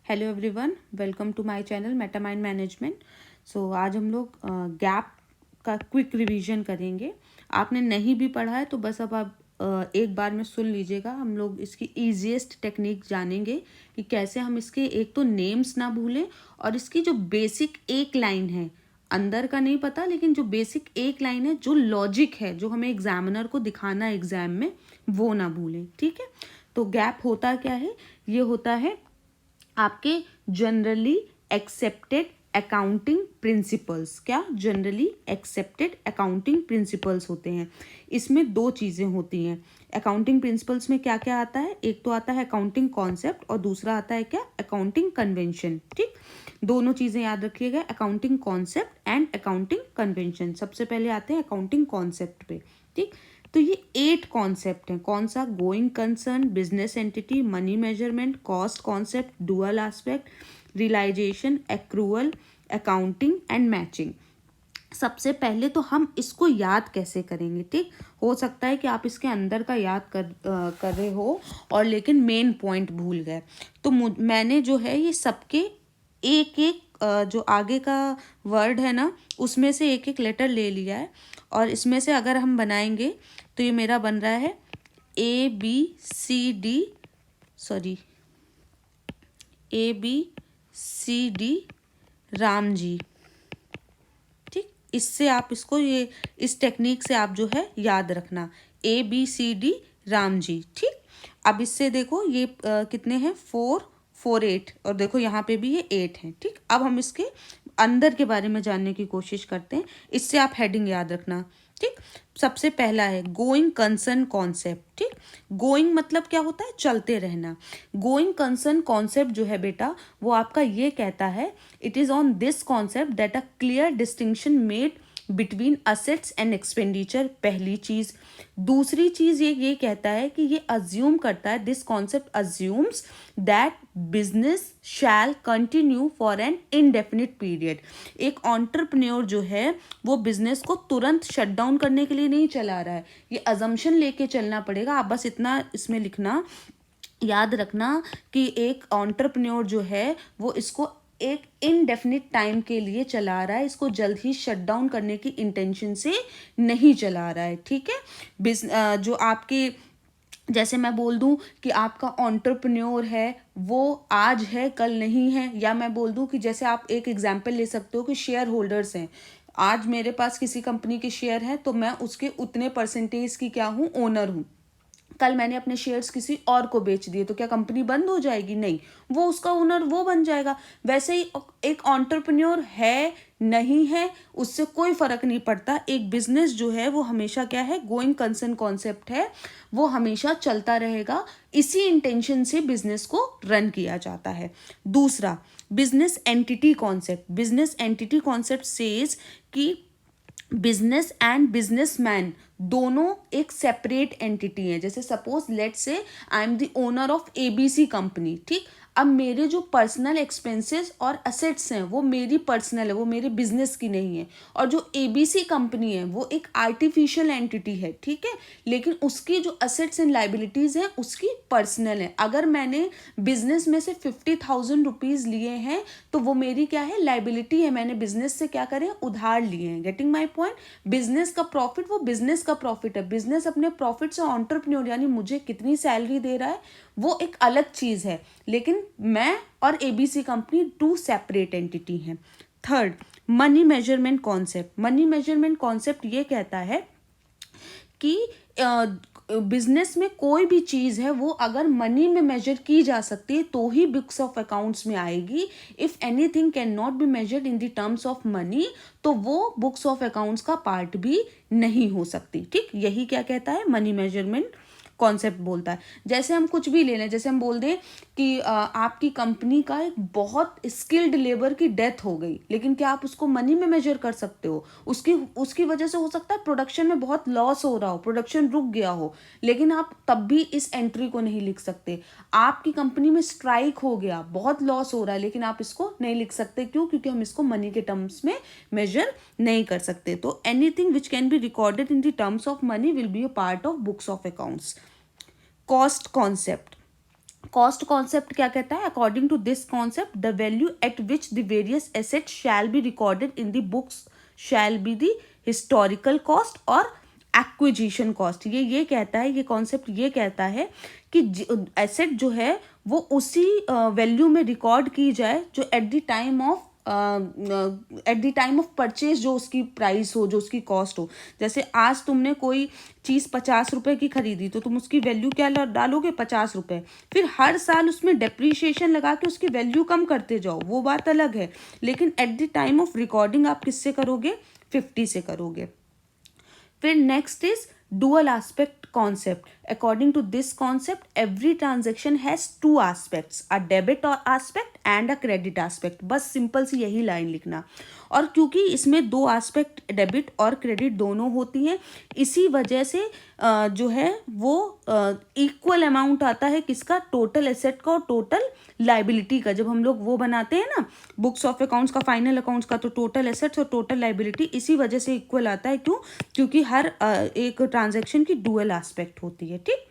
Hello everyone, welcome to my channel metamind management. सो आज हम लोग गैप का क्विक रिवीजन करेंगे। आपने नहीं भी पढ़ा है तो बस अब आप एक बार में सुन लीजिएगा। हम लोग इसकी ईजीएस्ट टेक्निक जानेंगे कि कैसे हम इसके एक तो नेम्स ना भूलें और इसकी जो बेसिक एक लाइन है, अंदर का नहीं पता लेकिन जो बेसिक एक लाइन है, जो लॉजिक है, जो हमें एग्जामिनर को दिखाना है एग्जाम में, वो ना भूलें। ठीक है। तो गैप होता क्या है? ये होता है आपके जनरली एक्सेप्टेड अकाउंटिंग प्रिंसिपल्स। क्या जनरली एक्सेप्टेड अकाउंटिंग प्रिंसिपल्स होते हैं। इसमें दो चीज़ें होती हैं। अकाउंटिंग प्रिंसिपल्स में क्या क्या आता है? एक तो आता है अकाउंटिंग कॉन्सेप्ट और दूसरा आता है क्या? Accounting convention. ठीक, दोनों चीज़ें याद रखिएगा, accounting concept and accounting convention. सबसे पहले आते हैं अकाउंटिंग कॉन्सेप्ट पे। ठीक, तो ये 8 कॉन्सेप्ट हैं। कौन सा? Going concern, business entity, money measurement, cost concept, dual aspect, realisation, accrual, accounting and matching. सबसे पहले तो हम इसको याद कैसे करेंगे? ठीक, हो सकता है कि आप इसके अंदर का याद कर रहे हो और लेकिन मेन पॉइंट भूल गए। तो मैंने जो है ये सबके एक एक जो आगे का वर्ड है ना, उसमें से एक एक लेटर ले लिया है और इसमें से अगर हम बनाएंगे तो ये मेरा बन रहा है ABCD, राम जी। ठीक, इससे आप इसको ये इस टेक्निक से आप जो है याद रखना, ABCD राम जी। ठीक, अब इससे देखो ये कितने हैं? 4 4 8 और देखो यहाँ पे भी ये 8 हैं। ठीक, अब हम इसके अंदर के बारे में जानने की कोशिश करते हैं। इससे आप हेडिंग याद रखना। ठीक, सबसे पहला है गोइंग कंसर्न कॉन्सेप्ट। ठीक, गोइंग मतलब क्या होता है? चलते रहना। गोइंग कंसर्न कॉन्सेप्ट जो है बेटा, वो आपका ये कहता है, it is on this concept that a clear distinction made between assets and expenditure. पहली चीज। दूसरी चीज ये कहता है कि ये अज्यूम करता है, this concept assumes that business shall continue for an indefinite period. एक एंटरप्रेन्योर जो है वो बिजनेस को तुरंत शट डाउन करने के लिए नहीं चला रहा है। ये अजम्पशन लेके चलना पड़ेगा। आप बस इतना इसमें लिखना, याद रखना कि एक एंटरप्रेन्योर जो है वो इसको एक इनडेफिनिट टाइम के लिए चला रहा है, इसको जल्द ही शट डाउन करने की इंटेंशन से नहीं चला रहा है। ठीक है। जो आपके, जैसे मैं बोल दूं कि आपका एंटरप्रेन्योर है वो आज है कल नहीं है, या मैं बोल दूं कि जैसे आप एक एग्जांपल ले सकते हो कि शेयर होल्डर्स हैं। आज मेरे पास किसी कंपनी के शेयर हैं तो मैं उसके उतने परसेंटेज की क्या हूं? ओनर हूं। कल मैंने अपने शेयर्स किसी और को बेच दिए तो क्या कंपनी बंद हो जाएगी? नहीं, वो उसका ओनर वो बन जाएगा। वैसे ही एक एंटरप्रेन्योर है नहीं है उससे कोई फर्क नहीं पड़ता। एक बिजनेस जो है वो हमेशा क्या है? गोइंग कंसर्न कॉन्सेप्ट है, वो हमेशा चलता रहेगा। इसी इंटेंशन से बिजनेस को रन किया जाता है। दूसरा, business entity concept. Business entity concept says कि बिजनेस एंड बिजनेसमैन दोनों एक सेपरेट एंटिटी है। जैसे सपोज लेट से I am the owner of ABC company. ठीक, अब मेरे जो पर्सनल एक्सपेंसेस और असेट्स हैं वो मेरी पर्सनल है, वो मेरे बिजनेस की नहीं है। और जो ABC कंपनी है वो एक आर्टिफिशियल एंटिटी है। ठीक है, लेकिन उसकी जो असेट्स एंड लाइबिलिटीज हैं उसकी पर्सनल है। अगर मैंने बिजनेस में से 50,000 रुपीज लिए हैं तो वो मेरी क्या है? लाइबिलिटी है। मैंने बिजनेस से क्या करे? उधार लिए हैं। Getting my point? बिजनेस का प्रॉफिट वो बिजनेस का प्रॉफिट है। बिजनेस अपने प्रॉफिट से एंटरप्रेन्योर यानी मुझे कितनी सैलरी दे रहा है वो एक अलग चीज है, लेकिन मैं और ABC कंपनी 2 सेपरेट एंटिटी हैं। Third, money measurement concept. Money measurement concept ये कहता है कि बिजनेस में कोई भी चीज है वो अगर मनी में मेजर की जा सकती है तो ही बुक्स ऑफ अकाउंट्स में आएगी। If anything can not be measured in the terms of money तो वो बुक्स ऑफ अकाउंट्स का पार्ट भी नहीं हो सकती। ठीक, यही क्या कहता है? मनी मेजरमेंट कॉन्सेप्ट बोलता है। जैसे हम कुछ भी ले लें, जैसे हम बोल दें कि आपकी कंपनी का एक बहुत स्किल्ड लेबर की डेथ हो गई, लेकिन क्या आप उसको मनी में मेजर कर सकते हो? उसकी उसकी वजह से हो सकता है प्रोडक्शन में बहुत लॉस हो रहा हो, प्रोडक्शन रुक गया हो, लेकिन आप तब भी इस एंट्री को नहीं लिख सकते। आपकी कंपनी में स्ट्राइक हो गया, बहुत लॉस हो रहा है, लेकिन आप इसको नहीं लिख सकते। क्यों? क्योंकि हम इसको मनी के टर्म्स में मेजर नहीं कर सकते। तो anything which can be recorded in the terms of money will be a part of books of accounts. Cost concept. Cost concept क्या कहता है? According to this concept the value at which the various asset shall be recorded in the books shall be the historical cost और acquisition cost. ये कहता है, ये concept ये कहता है कि एसेट जो है वो उसी वैल्यू में रिकॉर्ड की जाए जो eight the time of purchase जो उसकी प्राइस हो, जो उसकी कॉस्ट हो। जैसे आज तुमने कोई चीज़ 50 रुपए की खरीदी तो तुम उसकी वैल्यू क्या डालोगे? 50 रुपए। फिर हर साल उसमें डेप्रीशिएशन लगा के उसकी वैल्यू कम करते जाओ, वो बात अलग है। लेकिन eight the time of recording आप किससे करोगे? 50 से करोगे। फिर next is dual aspect concept. According to this concept, every transaction has two aspects, a debit or aspect and a credit aspect. बस सिंपल सी यही लाइन लिखना। और क्योंकि इसमें दो एस्पेक्ट डेबिट और क्रेडिट दोनों होती हैं, इसी वजह से जो है वो इक्वल अमाउंट आता है किसका? टोटल एसेट का और टोटल लाइबिलिटी का। जब हम लोग वो बनाते हैं ना बुक्स ऑफ अकाउंट्स का, फाइनल अकाउंट्स का, तो टोटल एसेट्स और टोटल लाइबिलिटी इसी वजह से इक्वल आता है। क्यों? क्योंकि हर एक ट्रांजैक्शन की डुअल एस्पेक्ट होती है। ठीक,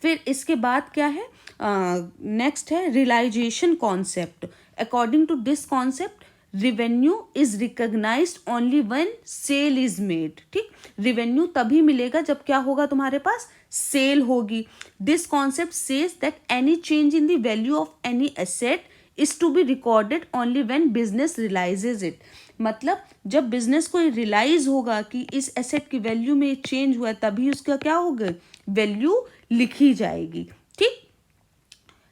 फिर इसके बाद क्या है? नेक्स्ट है realisation concept. According to this concept revenue is recognised only when sale is made. ठीक, रिवेन्यू तभी मिलेगा जब क्या होगा? तुम्हारे पास सेल होगी। This concept says that any change in the value of any asset is to be recorded only when business realises it. मतलब जब बिजनेस को रियलाइज होगा कि इस एसेट की वैल्यू में चेंज हुआ है, तभी उसका क्या होगा? वैल्यू लिखी जाएगी। ठीक,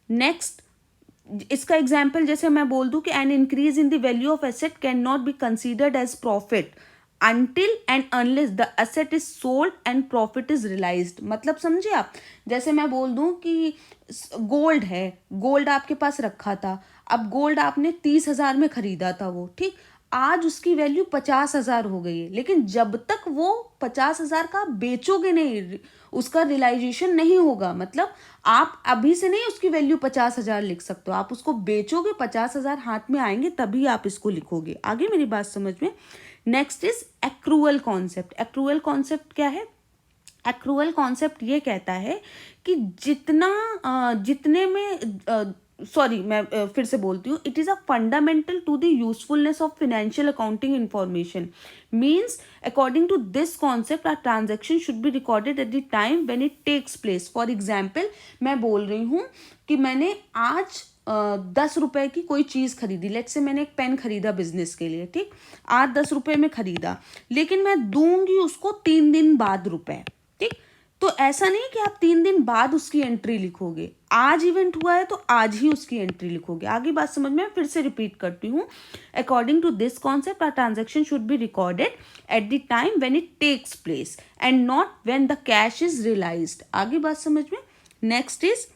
नेक्स्ट इसका एग्जाम्पल जैसे मैं बोल दूं कि an increase in the value of asset can not be considered as profit until and unless the asset is sold and profit is realized। मतलब समझे आप? जैसे मैं बोल दूं कि गोल्ड है, गोल्ड आपके पास रखा था, अब गोल्ड आपने 30,000 में खरीदा था वो, ठीक, आज उसकी वैल्यू 50,000 हो गई है। लेकिन जब तक वो 50,000 का बेचोगे नहीं, उसका रियलाइजेशन नहीं होगा। मतलब आप अभी से नहीं उसकी वैल्यू 50,000 लिख सकते हो, आप उसको बेचोगे, 50,000 हाथ में आएंगे तभी आप इसको लिखोगे। आगे मेरी बात समझ में? Next is accrual concept. Accrual concept क्या है? एक्रूअल कॉन्सेप्ट ये कहता है कि जितने में सॉरी मैं फिर से बोलती हूँ, it is a fundamental to the usefulness of financial accounting information. Means according to this concept are transaction should be recorded at the time when it takes place. For example मैं बोल रही हूँ कि मैंने आज 10 रुपए की कोई चीज़ खरीदी। लेट्स से मैंने एक पेन खरीदा बिजनेस के लिए, ठीक, आज 10 रुपए में खरीदा, लेकिन मैं दूंगी उसको 3 दिन बाद रुपए। ठीक, तो ऐसा नहीं कि आप 3 दिन बाद उसकी एंट्री लिखोगे, आज इवेंट हुआ है तो आज ही उसकी एंट्री लिखोगे। आगे बात समझ में? फिर से रिपीट करती हूँ। According to this concept are transaction should be recorded at the time when it takes place and not when the cash is realised. आगे बात समझ में? Next is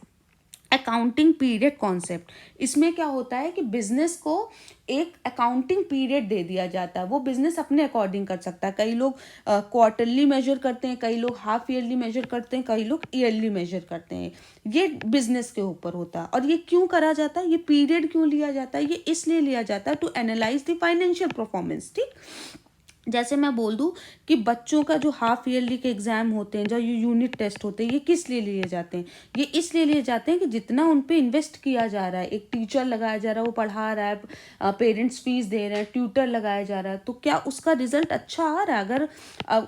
accounting period concept. इसमें क्या होता है कि बिजनेस को एक अकाउंटिंग पीरियड दे दिया जाता है, वो बिजनेस अपने अकॉर्डिंग कर सकता है। कई लोग क्वार्टरली मेजर करते हैं, कई लोग हाफ ईयरली मेजर करते हैं, कई लोग ईयरली मेजर करते हैं। ये बिजनेस के ऊपर होता है। और ये क्यों करा जाता है? ये पीरियड क्यों लिया जाता है? ये इसलिए लिया जाता है to analyse the financial performance. ठीक, जैसे मैं बोल दूं कि बच्चों का जो हाफ ईयरली के एग्जाम होते हैं, जो ये यूनिट टेस्ट होते हैं, ये किस लिए लिए जाते हैं? ये इसलिए लिए जाते हैं कि जितना उन पे इन्वेस्ट किया जा रहा है, एक टीचर लगाया जा रहा है, वो पढ़ा रहा है, पेरेंट्स फीस दे रहे हैं, ट्यूटर लगाया जा रहा है, तो क्या उसका रिजल्ट अच्छा आ रहा है? अगर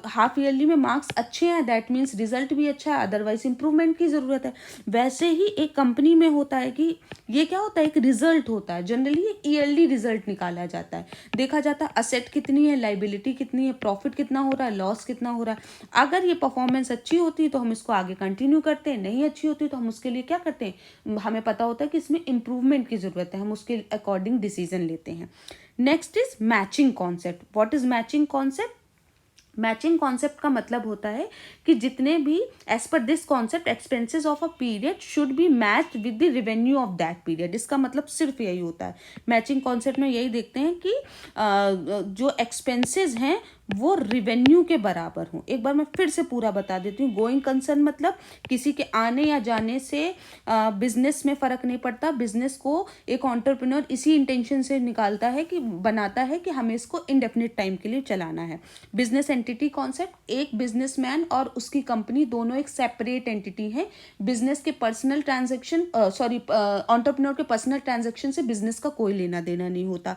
हाफ ईयरली में मार्क्स अच्छे हैं दैट मीन्स रिजल्ट भी अच्छा है, अदरवाइज इंप्रूवमेंट की ज़रूरत है। वैसे ही एक कंपनी में होता है कि ये क्या होता है? एक रिजल्ट होता है। जनरली एक ईयरली रिजल्ट निकाला जाता है, देखा जाता है असेट कितनी है, लाइबिलिटी कितनी है, प्रॉफिट कितना हो रहा है, लॉस कितना हो रहा है। अगर ये परफॉर्मेंस अच्छी होती है तो हम इसको आगे कंटिन्यू करते हैं, नहीं अच्छी होती तो हम उसके लिए क्या करते हैं? हमें पता होता है कि इसमें इंप्रूवमेंट की जरूरत है, हम उसके अकॉर्डिंग डिसीजन लेते हैं। Next is matching concept. What is matching concept? Matching concept का मतलब होता है कि जितने भी as per this concept expenses of a period should be matched with the revenue of that period. इसका मतलब सिर्फ यही होता है। मैचिंग कॉन्सेप्ट में यही देखते हैं कि जो एक्सपेंसेस हैं वो रेवेन्यू के बराबर हो। एक बार मैं फिर से पूरा बता देती हूँ। गोइंग कंसर्न मतलब किसी के आने या जाने से बिजनेस में फ़र्क नहीं पड़ता। बिजनेस को एक एंटरप्रेन्योर इसी इंटेंशन से निकालता है कि बनाता है कि हमें इसको इंडेफिनिट टाइम के लिए चलाना है। बिजनेस एंटिटी कॉन्सेप्ट, एक बिजनेसमैन और उसकी कंपनी दोनों एक सेपरेट एंटिटी है। बिजनेस के पर्सनल ट्रांजेक्शन एंटरप्रेन्योर के पर्सनल ट्रांजेक्शन से बिजनेस का कोई लेना देना नहीं होता।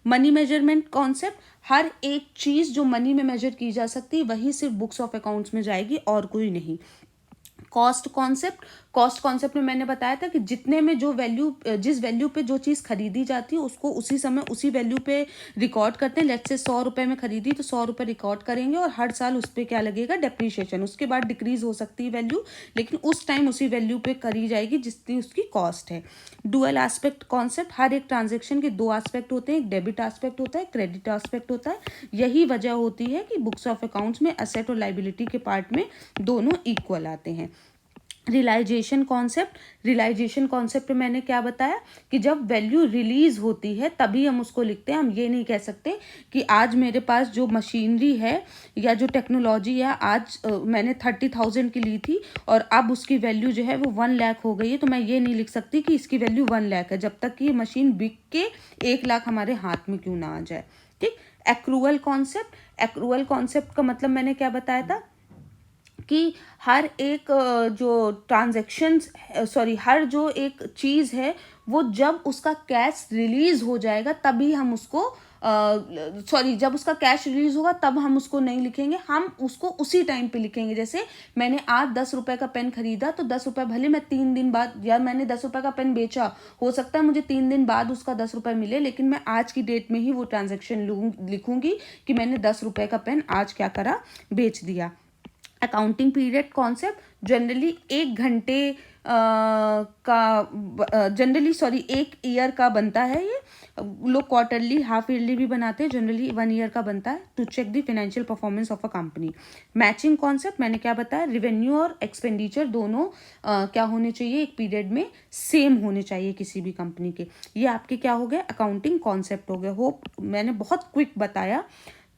मनी मेजरमेंट कॉन्सेप्ट, हर एक चीज़ जो मनी में मेजर की जा सकती है वही सिर्फ बुक्स ऑफ अकाउंट्स में जाएगी और कोई नहीं। कॉस्ट कॉन्सेप्ट, कॉस्ट कॉन्सेप्ट में मैंने बताया था कि जितने में जो वैल्यू, जिस वैल्यू पे जो चीज़ खरीदी जाती है उसको उसी समय उसी वैल्यू पे रिकॉर्ड करते हैं। लेट्स से 100 रुपये में खरीदी तो 100 रुपये रिकॉर्ड करेंगे और हर साल उस पर क्या लगेगा, डेप्रीशिएशन। उसके बाद डिक्रीज हो सकती है वैल्यू, लेकिन उस टाइम उसी वैल्यू पे करी जाएगी जितनी उसकी कॉस्ट है। डुअल एस्पेक्ट कॉन्सेप्ट, हर एक ट्रांजेक्शन के दो एस्पेक्ट होते हैं, एक डेबिट एस्पेक्ट होता है, क्रेडिट एस्पेक्ट होता है। यही वजह होती है कि बुक्स ऑफ अकाउंट्स में एसेट और लाइबिलिटी के पार्ट में दोनों इक्वल आते हैं। रियलाइजेशन कॉन्सेप्ट, रियलाइजेशन कॉन्सेप्ट में मैंने क्या बताया कि जब वैल्यू रिलीज होती है तभी हम उसको लिखते हैं। हम ये नहीं कह सकते कि आज मेरे पास जो मशीनरी है या जो टेक्नोलॉजी है आज मैंने 30,000 की ली थी और अब उसकी वैल्यू जो है वो 1 लाख हो गई है, तो मैं ये नहीं लिख सकती कि इसकी वैल्यू 1 लाख है जब तक कि ये मशीन बिक के 1 लाख हमारे हाथ में क्यों ना आ जाए। ठीक। एक्रूअल कॉन्सेप्ट, एक्रूअल कॉन्सेप्ट का मतलब मैंने क्या बताया था कि हर एक जो ट्रांजैक्शंस हर जो एक चीज़ है वो जब उसका कैश रिलीज हो जाएगा तभी हम उसको जब उसका कैश रिलीज होगा तब हम उसको नहीं लिखेंगे, हम उसको उसी टाइम पे लिखेंगे। जैसे मैंने आज 10 रुपए का पेन खरीदा तो 10 रुपए भले मैं 3 दिन बाद, या मैंने 10 रुपए का पेन बेचा, हो सकता है मुझे 3 दिन बाद उसका 10 रुपए मिले, लेकिन मैं आज की डेट में ही वो ट्रांजेक्शन लिखूंगी कि मैंने 10 रुपए का पेन आज क्या करा, बेच दिया। अकाउंटिंग पीरियड कॉन्सेप्ट, जनरली 1 घंटे एक ईयर का बनता है। ये लोग क्वार्टरली, हाफ ईयरली भी बनाते हैं, जनरली 1 ईयर का बनता है to check the financial performance of a company. Matching concept मैंने क्या बताया, रेवेन्यू और एक्सपेंडिचर दोनों क्या होने चाहिए, एक पीरियड में सेम होने चाहिए किसी भी कंपनी के। ये आपके क्या हो गए, अकाउंटिंग कॉन्सेप्ट हो गए। होप मैंने बहुत क्विक बताया,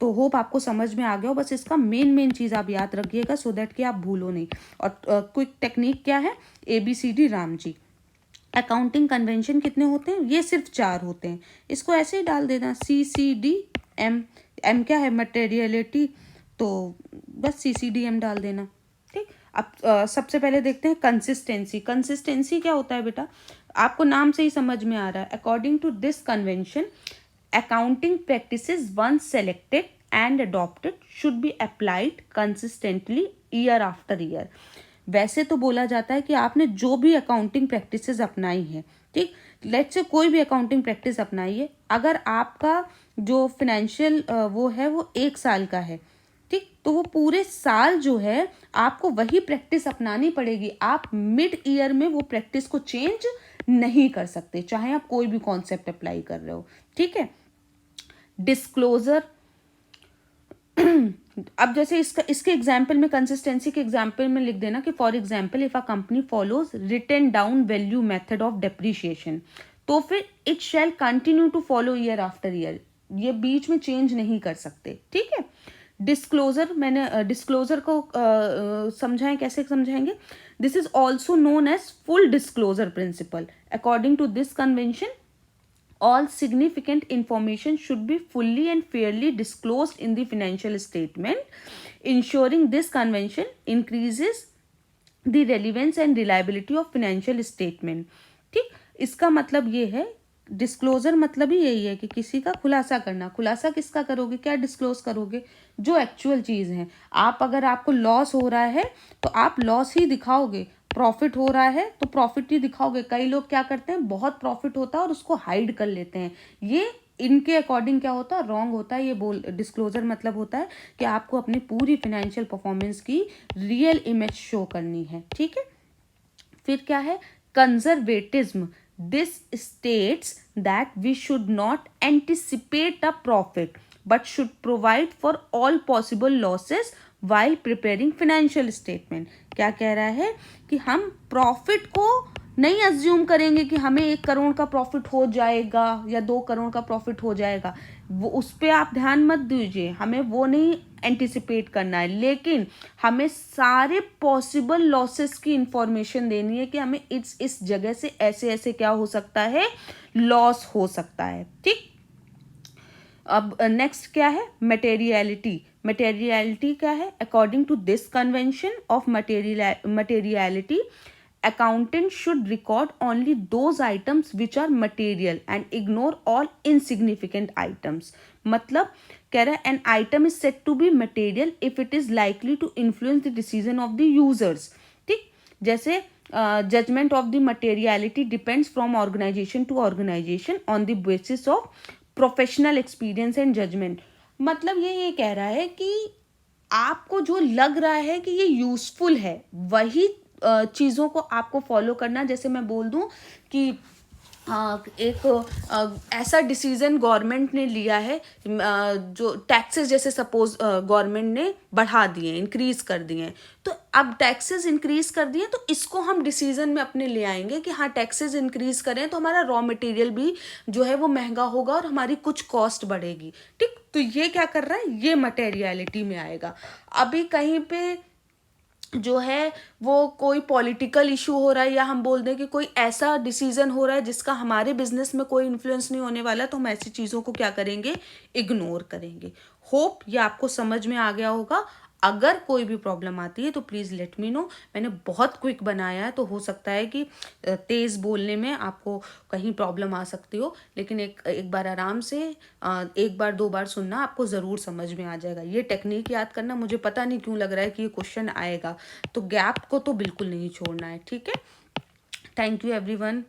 तो होप आपको समझ में आ गया हो। बस इसका मेन चीज़ आप याद रखिएगा सो दैट कि आप भूलो नहीं। और क्विक टेक्निक क्या है, ABCD Ram ji. Accounting convention कितने होते हैं, ये सिर्फ 4 होते हैं। इसको ऐसे ही डाल देना, CCDM। M क्या है, मटेरियलिटी, तो बस CCDM डाल देना। ठीक। अब सबसे पहले देखते हैं कंसिस्टेंसी। कंसिस्टेंसी क्या होता है बेटा, आपको नाम से ही समझ में आ रहा है। According to this convention, accounting practices once selected and adopted should be applied consistently year after year। वैसे तो बोला जाता है कि आपने जो भी अकाउंटिंग प्रैक्टिसेस अपनाई है, ठीक, लेट्स से कोई भी अकाउंटिंग प्रैक्टिस अपनाई है, अगर आपका जो फिनेंशियल वो है वो 1 साल का है, ठीक, तो वो पूरे साल जो है आपको वही प्रैक्टिस अपनानी पड़ेगी। आप मिड ईयर में वो प्रैक्टिस को चेंज नहीं कर सकते, चाहे आप कोई भी कॉन्सेप्ट अप्लाई कर रहे हो। ठीक है। डिस्क्लोजर, अब जैसे इसके एग्जाम्पल में, कंसिस्टेंसी के एग्जाम्पल में लिख देना कि for example if a company follows written down value method of depreciation, तो फिर it shall continue to follow year after year, ये बीच में चेंज नहीं कर सकते। ठीक है। डिस्क्लोजर, मैंने डिस्क्लोजर को समझाएं, कैसे समझाएंगे, this is also known as full disclosure principle. According to this convention, all significant information should be fully and fairly disclosed in the financial statement. Ensuring this convention increases the relevance and reliability of financial statement। ठीक, इसका मतलब ये है, disclosure मतलब ही यही है कि किसी का खुलासा करना। खुलासा किसका करोगे, क्या डिस्क्लोज करोगे, जो एक्चुअल चीज़ है। आप अगर आपको लॉस हो रहा है तो आप लॉस ही दिखाओगे, प्रॉफिट हो रहा है तो प्रॉफिट ही दिखाओगे। कई लोग क्या करते हैं, बहुत प्रॉफिट होता है और उसको हाइड कर लेते हैं, ये इनके अकॉर्डिंग क्या होता है, रॉन्ग होता है। ये डिस्क्लोजर मतलब होता है कि आपको अपनी पूरी फाइनेंशियल परफॉर्मेंस की रियल इमेज शो करनी है। ठीक है। फिर क्या है, conservatism. This states that we should not anticipate a profit but should provide for all possible losses while preparing financial statement. क्या कह रहा है कि हम प्रॉफिट को नहीं अज्यूम करेंगे कि हमें 1 करोड़ का प्रॉफिट हो जाएगा या 2 करोड़ का प्रॉफिट हो जाएगा, वो उस पर आप ध्यान मत दीजिए, हमें वो नहीं एंटिसिपेट करना है, लेकिन हमें सारे पॉसिबल लॉसेस की इंफॉर्मेशन देनी है कि हमें इस जगह से ऐसे ऐसे क्या हो सकता है, लॉस हो सकता है। ठीक, अब नेक्स्ट क्या है, मटेरियलिटी। मटेरियलिटी क्या है, according to this convention of materiality, accountant should record only those items which are material and ignore all insignificant items। मतलब कह रहा है an item is said to be material if it is likely to influence the decision of the users। ठीक, जैसे judgment of the materiality depends from organization to organization on the basis of professional experience and judgment। मतलब ये कह रहा है कि आपको जो लग रहा है कि ये यूजफुल है, वही चीज़ों को आपको फॉलो करना। जैसे मैं बोल दूं कि एक ऐसा डिसीजन गवर्नमेंट ने लिया है, जो टैक्सेस जैसे सपोज गवर्नमेंट ने बढ़ा दिए, इंक्रीज कर दिए हैं, तो अब टैक्सेस इंक्रीज कर दिए तो इसको हम डिसीजन में अपने ले आएंगे कि हाँ टैक्सेस इंक्रीज करें तो हमारा रॉ मटेरियल भी जो है वो महंगा होगा और हमारी कुछ कॉस्ट बढ़ेगी। ठीक, तो ये क्या कर रहा है, ये मटेरियलिटी में आएगा। अभी कहीं पे जो है वो कोई पॉलिटिकल इशू हो रहा है, या हम बोल दें कि कोई ऐसा डिसीजन हो रहा है जिसका हमारे बिजनेस में कोई इन्फ्लुएंस नहीं होने वाला, तो हम ऐसी चीज़ों को क्या करेंगे, इग्नोर करेंगे। होप ये आपको समझ में आ गया होगा। अगर कोई भी प्रॉब्लम आती है तो प्लीज़ लेट मी नो। मैंने बहुत क्विक बनाया है, तो हो सकता है कि तेज़ बोलने में आपको कहीं प्रॉब्लम आ सकती हो, लेकिन एक बार आराम से 1 बार 2 बार सुनना, आपको ज़रूर समझ में आ जाएगा। ये टेक्निक याद करना, मुझे पता नहीं क्यों लग रहा है कि ये क्वेश्चन आएगा, तो गैप को तो बिल्कुल नहीं छोड़ना है। ठीक है, थैंक यू एवरीवन।